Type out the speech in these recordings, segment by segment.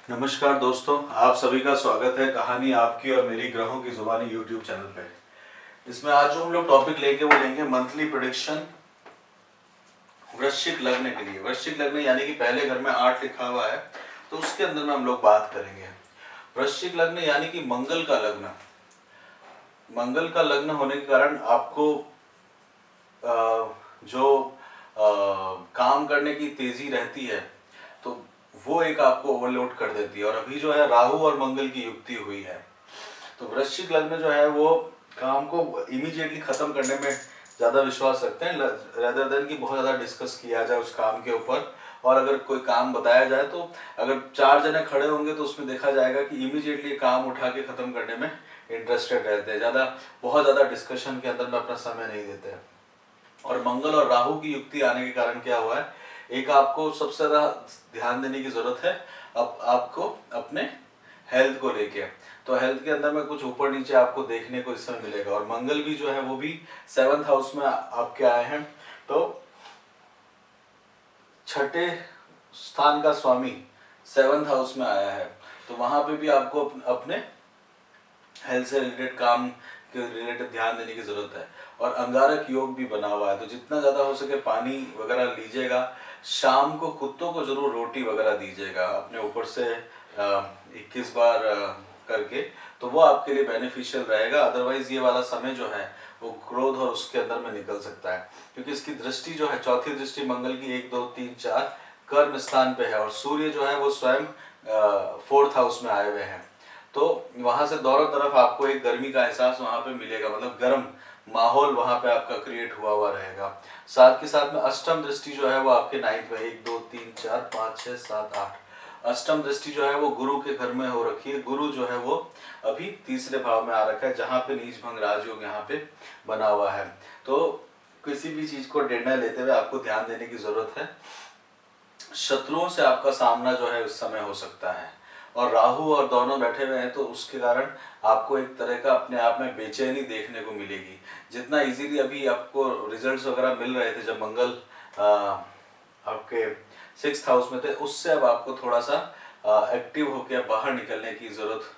नमस्कार दोस्तों, आप सभी का स्वागत है कहानी आपकी और मेरी ग्रहों की जुबानी यूट्यूब चैनल पे। इसमें आज जो हम लोग टॉपिक लेंगे वो लेंगे मंथली प्रेडिक्शन वृश्चिक लग्न के लिए। वृश्चिक लग्न यानी कि पहले घर में 8 लिखा हुआ है, तो उसके अंदर में हम लोग बात करेंगे। वृश्चिक लग्न यानी कि मंगल का लग्न। मंगल का लग्न होने के कारण आपको जो काम करने की तेजी रहती है तो वो एक आपको ओवरलोड कर देती है। और अभी जो है राहु और मंगल की युक्ति हुई है, तो वृश्चिक लग्न जो है वो काम को इमीडिएटली खत्म करने में ज़्यादा विश्वास रखते हैं रेदर देन कि बहुत ज़्यादा डिस्कस किया जाए उस काम के ऊपर। और अगर कोई काम बताया जाए तो अगर 4 जने खड़े होंगे तो उसमें देखा जाएगा कि इमीडिएटली काम उठा के ख़त्म करने में इंटरेस्टेड रहते हैं, बहुत ज़्यादा डिस्कशन के अंदर में अपना समय नहीं देते हैं। और मंगल और राहु की युक्ति आने के कारण क्या हुआ है, एक आपको सबसे ज्यादा ध्यान देने की जरूरत है अब आपको अपने हेल्थ को लेके। तो हेल्थ के अंदर में कुछ ऊपर नीचे आपको देखने को इस समय मिलेगा। और मंगल भी जो है वो भी 7th हाउस में आपके आए हैं, तो छठे स्थान का स्वामी 7th हाउस में आया है, तो वहां पे भी आपको अपने हेल्थ से रिलेटेड काम के रिलेटेड ध्यान देने की जरूरत है। और अंगारक योग भी बना हुआ है, तो जितना ज़्यादा हो सके पानी वगैरह लीजिएगा। शाम को कुत्तों को जरूर रोटी वगैरह दीजिएगा अपने ऊपर से 21 बार करके, तो वो आपके लिए बेनिफिशियल रहेगा। अदरवाइज ये वाला समय जो है वो क्रोध और उसके अंदर में निकल सकता है, क्योंकि इसकी दृष्टि जो है, चौथी दृष्टि मंगल की 1 2 3 4 कर्म स्थान पे है। और सूर्य जो है वो स्वयं 4th हाउस में आए हुए हैं, तो वहां से दोनों तरफ आपको एक गर्मी का एहसास वहां पे मिलेगा, मतलब गर्म माहौल वहां पे आपका क्रिएट हुआ हुआ रहेगा। साथ के साथ में अष्टम दृष्टि जो है वो आपके 9th में 1 2 3 4 5 6 7 8 अष्टम दृष्टि जो है वो गुरु के घर में हो रखी है। गुरु जो है वो अभी तीसरे भाव में आ रखा है, जहाँ पे नीच भंग राजयोग यहाँ पे बना हुआ है। तो किसी भी चीज को निर्णय लेते हुए आपको ध्यान देने की जरूरत है। शत्रुओं से आपका सामना जो है उस समय हो सकता है, और राहु और दोनों बैठे हुए हैं, तो उसके कारण आपको एक तरह का अपने आप में बेचैनी देखने को मिलेगी। जितना इजीली अभी आपको रिजल्ट्स वगैरह मिल रहे थे जब मंगल आपके 6th हाउस में थे, उससे अब आपको थोड़ा सा एक्टिव होकर बाहर निकलने की जरूरत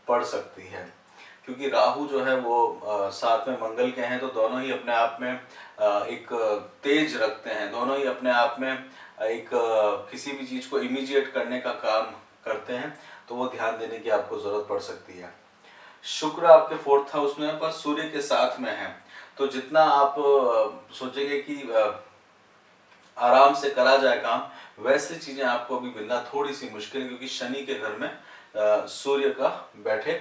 पड़ सकती है। क्योंकि राहु जो है वो साथ में मंगल के हैं, तो दोनों ही अपने आप में एक तेज रखते हैं, दोनों ही अपने आप में एक किसी भी चीज को इमीडिएट करने का काम करते हैं, तो वो ध्यान देने की आपको जरूरत पड़ सकती है। शुक्र आपके 4th हाउस में है पर सूर्य के साथ में है, तो जितना आप सोचेंगे कि आराम से करा जाए काम, वैसी चीजें आपको अभी मिलना थोड़ी सी मुश्किल, क्योंकि शनि के घर में सूर्य का बैठे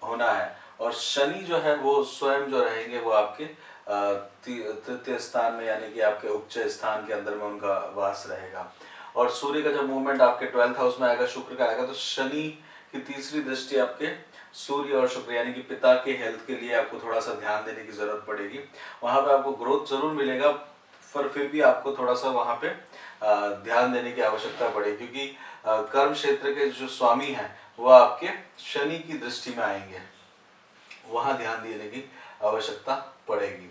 होना है। और शनि जो है वो स्वयं जो रहेंगे वो आपके तृतीय स्थान में, यानी कि आपके उच्च स्थान के अंदर में उनका वास रहेगा। और सूर्य का जब मूवमेंट आपके 12th हाउस में आएगा, शुक्र का आएगा, तो शनि की तीसरी दृष्टि आपके सूर्य और शुक्र यानी कि पिता के हेल्थ के लिए आपको थोड़ा सा ध्यान देने की जरूरत पड़ेगी। वहां पे आपको ग्रोथ जरूर मिलेगा, पर फिर भी आपको थोड़ा सा वहां पे ध्यान देने की आवश्यकता पड़ेगी, क्योंकि कर्म क्षेत्र के जो स्वामी हैं वो आपके शनि की दृष्टि में आएंगे, वहां ध्यान देने की आवश्यकता पड़ेगी।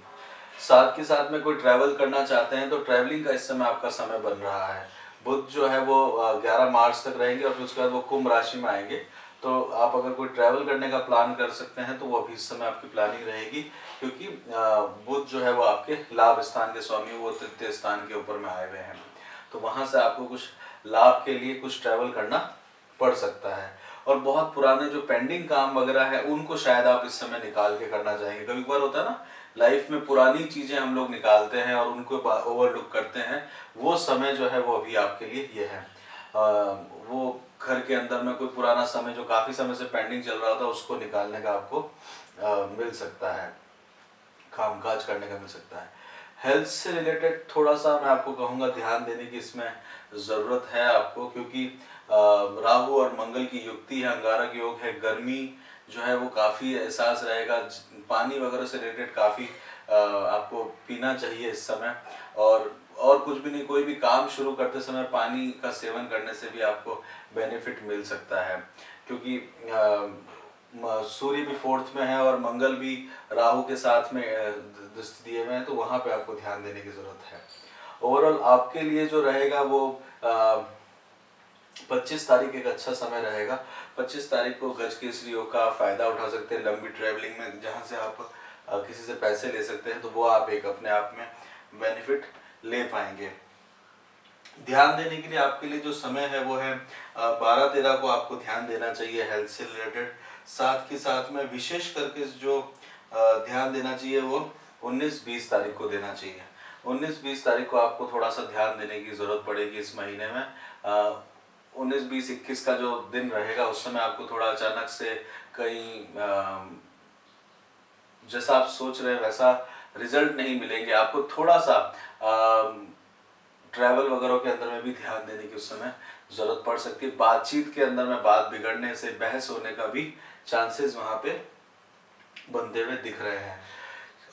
साथ के साथ में कोई ट्रैवल करना चाहते हैं तो ट्रैवलिंग का इस समय आपका समय बन रहा है। बुध जो है वो 11 मार्च तक रहेंगे और फिर उसके बाद वो कुंभ राशि में आएंगे, तो आप अगर कोई ट्रैवल करने का प्लान कर सकते हैं तो वो अभी इस समय आपकी प्लानिंग रहेगी, क्योंकि बुध जो है वो आपके लाभ स्थान के स्वामी, वो तृतीय स्थान के ऊपर में आए हुए हैं, तो वहां से आपको कुछ लाभ के लिए कुछ ट्रैवल करना पड़ सकता है। और बहुत पुराने जो पेंडिंग काम वगैरह है उनको शायद आप इस समय निकाल के करना चाहेंगे। कभी बार होता है ना, लाइफ में पुरानी चीजें हम लोग निकालते हैं और उनको ओवरलुक करते हैं, वो समय जो है वो अभी आपके लिए ये है। वो घर के अंदर में कोई पुराना समय जो काफी समय से पेंडिंग चल रहा था उसको निकालने का आपको मिल सकता है, कामकाज करने का मिल सकता है। हेल्थ से रिलेटेड थोड़ा सा मैं आपको कहूँगा ध्यान देने की इसमें ज़रूरत है आपको, क्योंकि राहु और मंगल की युक्ति है, अंगारक योग है। गर्मी जो है वो काफ़ी एहसास रहेगा, पानी वगैरह से रिलेटेड काफ़ी आपको पीना चाहिए इस समय। और कुछ भी नहीं, कोई भी काम शुरू करते समय पानी का सेवन करने से भी आपको बेनिफिट मिल सकता है, क्योंकि सूर्य भी 4th में है और मंगल भी राहु के साथ में दृष्टि दिए हुए हैं, तो वहां पे आपको ध्यान देने की जरूरत है। ओवरऑल आपके लिए जो रहेगा वो 25 तारीख एक अच्छा समय रहेगा। 25 तारीख को गज केसरी योग का आप फायदा उठा सकते हैं। लंबी ट्रैवलिंग में जहाँ से आप किसी से पैसे ले सकते हैं, तो वो आप एक अपने आप में बेनिफिट ले पाएंगे। ध्यान देने के लिए आपके लिए जो समय है वो है 12-13 को आपको ध्यान देना चाहिए हेल्थ से रिलेटेड। साथ के साथ में विशेष करके जो ध्यान देना चाहिए वो 19-20 तारीख को देना चाहिए। 19-20 तारीख को आपको थोड़ा सा ध्यान देने की ज़रूरत पड़ेगी इस महीने में। 19-20-21 का जो दिन रहेगा उस समय आपको थोड़ा अचानक से कहीं जैसा आप सोच रहे हैं वैसा रिजल्ट नहीं मिलेंगे। आपको थोड़ा सा ट्रैवल वगैरह के अंदर में भी ध्यान देने की उस समय ज़रूरत पड़ सकती है। बातचीत के अंदर में बात बिगड़ने से बहस होने का भी चांसेस वहाँ पे बनते हुए दिख रहे हैं।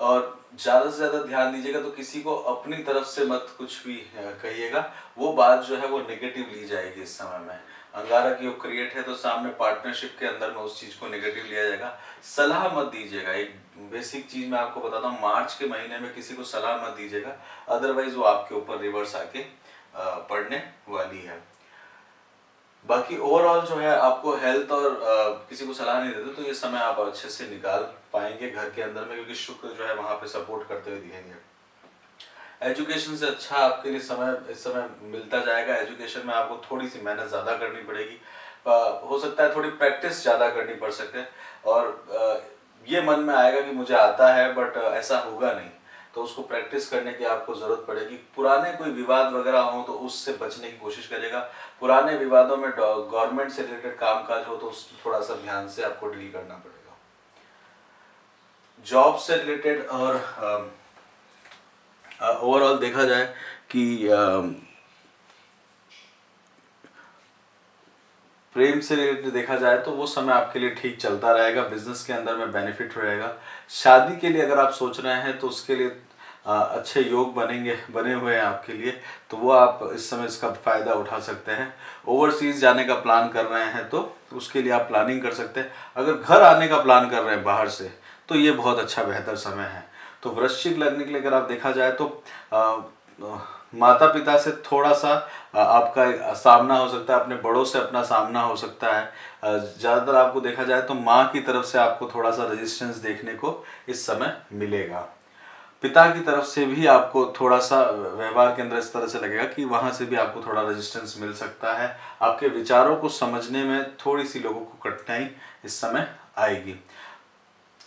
और ज़्यादा से ज़्यादा ध्यान दीजिएगा, तो किसी को अपनी तरफ से मत कुछ भी कहिएगा, वो बात जो है वो नेगेटिव ली जाएगी इस समय में। अंगारा की योग क्रिएट है तो सामने पार्टनरशिप के अंदर में उस चीज़ को नेगेटिव लिया जाएगा। सलाह मत दीजिएगा। एक बेसिक चीज़ मैं आपको बताता हूँ, मार्च के महीने में किसी को सलाह मत दीजिएगा, अदरवाइज वो आपके ऊपर रिवर्स आके पड़ने वाली है। बाकी ओवरऑल जो है आपको हेल्थ और किसी को सलाह नहीं देते तो ये समय आप अच्छे से निकाल पाएंगे घर के अंदर में, क्योंकि शुक्र जो है वहाँ पे सपोर्ट करते हुए दिखेंगे। एजुकेशन से अच्छा आपके लिए समय इस समय मिलता जाएगा। एजुकेशन में आपको थोड़ी सी मेहनत ज़्यादा करनी पड़ेगी, हो सकता है थोड़ी प्रैक्टिस ज़्यादा करनी पड़ सके, और ये मन में आएगा कि मुझे आता है बट ऐसा होगा नहीं, तो उसको प्रैक्टिस करने की आपको ज़रूरत पड़ेगी। पुराने कोई विवाद वगैरह हो तो उससे बचने की कोशिश करिएगा। पुराने विवादों में गवर्नमेंट से रिलेटेड कामकाज हो तो उस थोड़ा सा ध्यान से आपको डील करना पड़ेगा। जॉब से रिलेटेड और ओवरऑल देखा जाए कि प्रेम से रिलेटेड देखा जाए तो वो समय आपके लिए ठीक चलता रहेगा। बिजनेस के अंदर में बेनिफिट रहेगा। शादी के लिए अगर आप सोच रहे हैं तो उसके लिए अच्छे योग बने हुए हैं आपके लिए, तो वो आप इस समय इसका फ़ायदा उठा सकते हैं। ओवरसीज़ जाने का प्लान कर रहे हैं तो उसके लिए आप प्लानिंग कर सकते हैं। अगर घर आने का प्लान कर रहे हैं बाहर से तो ये बहुत अच्छा बेहतर समय है। तो वृश्चिक लग्न के लिए अगर आप देखा जाए तो माता पिता से थोड़ा सा आपका सामना हो सकता है, अपने बड़ों से अपना सामना हो सकता है। ज़्यादातर आपको देखा जाए तो माँ की तरफ से आपको थोड़ा सा रेजिस्टेंस देखने को इस समय मिलेगा। पिता की तरफ से भी आपको थोड़ा सा व्यवहार के अंदर इस तरह से लगेगा कि वहाँ से भी आपको थोड़ा रेजिस्टेंस मिल सकता है। आपके विचारों को समझने में थोड़ी सी लोगों को कठिनाई इस समय आएगी,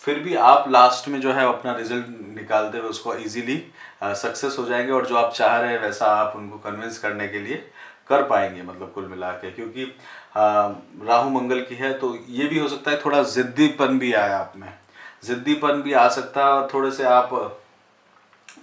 फिर भी आप लास्ट में जो है अपना रिजल्ट निकालते हुए उसको इजीली सक्सेस हो जाएंगे, और जो आप चाह रहे हैं वैसा आप उनको कन्विंस करने के लिए कर पाएंगे, मतलब कुल मिला के। क्योंकि राहु मंगल की है तो ये भी हो सकता है थोड़ा जिद्दीपन भी आए आप में, जिद्दीपन भी आ सकता है, और थोड़े से आप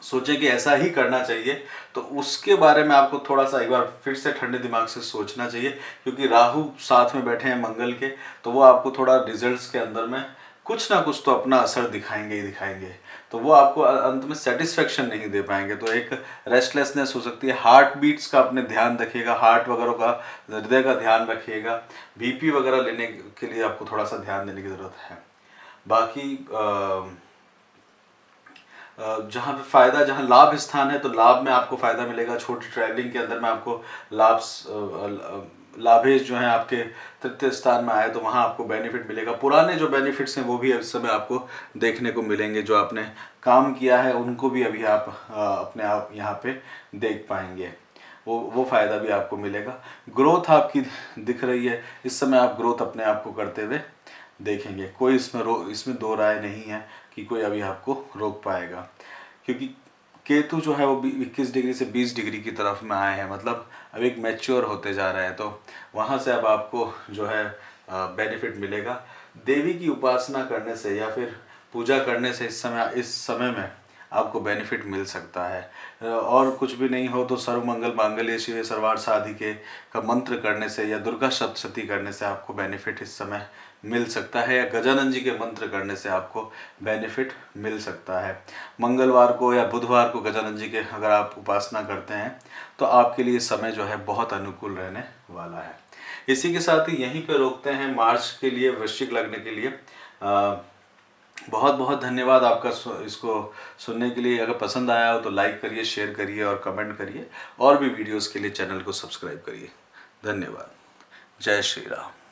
सोचें कि ऐसा ही करना चाहिए, तो उसके बारे में आपको थोड़ा सा एक बार फिर से ठंडे दिमाग से सोचना चाहिए। क्योंकि राहु साथ में बैठे हैं मंगल के, तो वो आपको थोड़ा रिजल्ट्स के अंदर में कुछ ना कुछ तो अपना असर दिखाएंगे ही दिखाएंगे, तो वो आपको अंत में सेटिस्फेक्शन नहीं दे पाएंगे। तो एक रेस्टलेसनेस हो सकती है। हार्ट बीट्स का अपने ध्यान रखिएगा, हार्ट वगैरह का, हृदय का ध्यान रखिएगा। बीपी वगैरह लेने के लिए आपको थोड़ा सा ध्यान देने की ज़रूरत है। बाकी जहाँ पे फ़ायदा, जहाँ लाभ स्थान है तो लाभ में आपको फ़ायदा मिलेगा। छोटी ट्रैवलिंग के अंदर में आपको लाभेश जो हैं आपके तृतीय स्थान में आए तो वहाँ आपको बेनिफिट मिलेगा। पुराने जो बेनिफिट्स हैं वो भी इस समय आपको देखने को मिलेंगे। जो आपने काम किया है उनको भी अभी आप अपने आप यहाँ पे देख पाएंगे, वो फ़ायदा भी आपको मिलेगा। ग्रोथ आपकी दिख रही है इस समय, आप ग्रोथ अपने आप को करते हुए देखेंगे। कोई इसमें दो राय नहीं है कि कोई अभी आपको रोक पाएगा, क्योंकि केतु जो है वो 21 डिग्री से 20 डिग्री की तरफ में आए हैं, मतलब अब एक मैच्योर होते जा रहे हैं, तो वहाँ से अब आपको जो है बेनिफिट मिलेगा। देवी की उपासना करने से या फिर पूजा करने से इस समय में आपको बेनिफिट मिल सकता है। और कुछ भी नहीं हो तो सर्वमंगल मांगल्ये शिवे सर्वार्थ साधिके का मंत्र करने से या दुर्गा सप्तशती करने से आपको बेनिफिट इस समय मिल सकता है, या गजानन जी के मंत्र करने से आपको बेनिफिट मिल सकता है। मंगलवार को या बुधवार को गजानन जी के अगर आप उपासना करते हैं तो आपके लिए समय जो है बहुत अनुकूल रहने वाला है। इसी के साथ ही यहीं पे रोकते हैं मार्च के लिए, वृश्चिक लग्न के लिए। बहुत बहुत धन्यवाद आपका इसको सुनने के लिए। अगर पसंद आया हो तो लाइक करिए, शेयर करिए और कमेंट करिए, और भी वीडियोस के लिए चैनल को सब्सक्राइब करिए। धन्यवाद। जय श्री राम।